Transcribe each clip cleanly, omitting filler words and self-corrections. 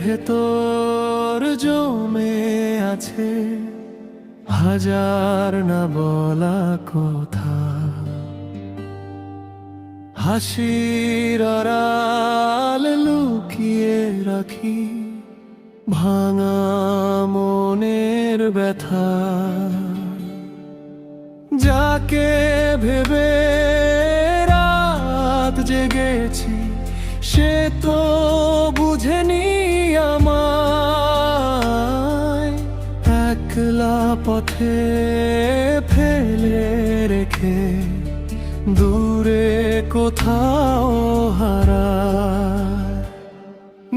ভেতর জমে আছে হাজার না বলা কথা। হাসির আড়াল লুকিয়ে রাখি ভাঙা মনের ব্যথা। যাকে ভেবে রাত জেগেছি সে তো বুঝেনি আমায়। একলা পথে ফেলে রেখে দূরে কোথাও হারায়।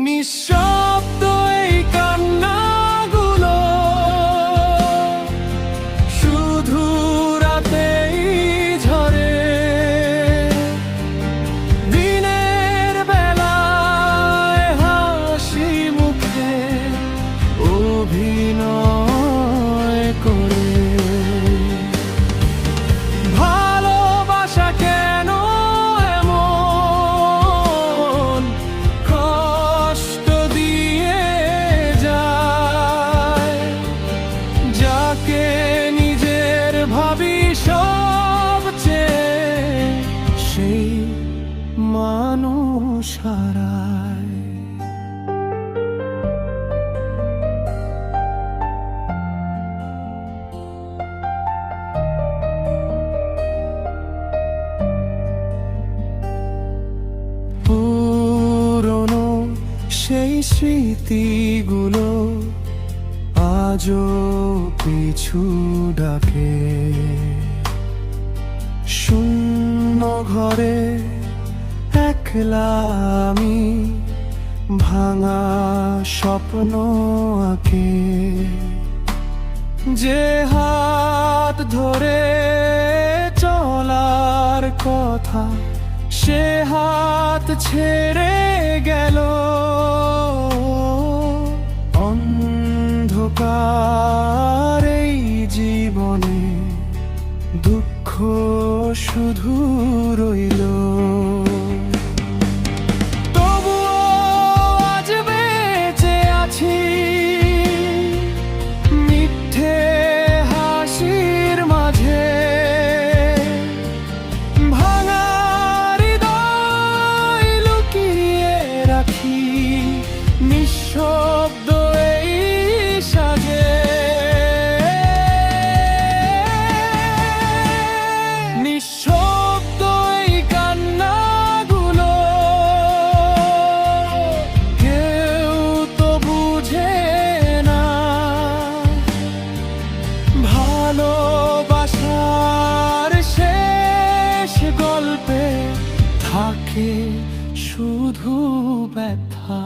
নিঃশব্দ এই কান্নাগুলো শুধু রাতেই ঝরে। দিনের বেলায় হাসি মুখে অভিনয় করে। ভালোবাসা কেন এমন কষ্ট দিয়ে যায়? যাকে নিজের ভাবি সবচেয়ে সেই মানুষ হারায়। পুরনো সেই স্মৃতিগুলো আজও পিছু ডাকে। শূন্য ঘরে একলা আমি ভাঙা স্বপ্ন আঁকে। যে হাত ধরে চলার কথা সে হাত ছেড়ে গেল। অন্ধকার এই জীবনে দুঃখ শুধু রইল। তবুও আজ বেঁচে আছি মিথ্যে হাসির মাঝে। ভাঙা হৃদয় লুকিয়ে রাখি নিঃশব্দ এই সাজে। নিঃশব্দ এই কান্নাগুলো কেউ তো বুঝে না। ভালোবাসার শেষ গল্পে থাকে শুধু ব্যথা।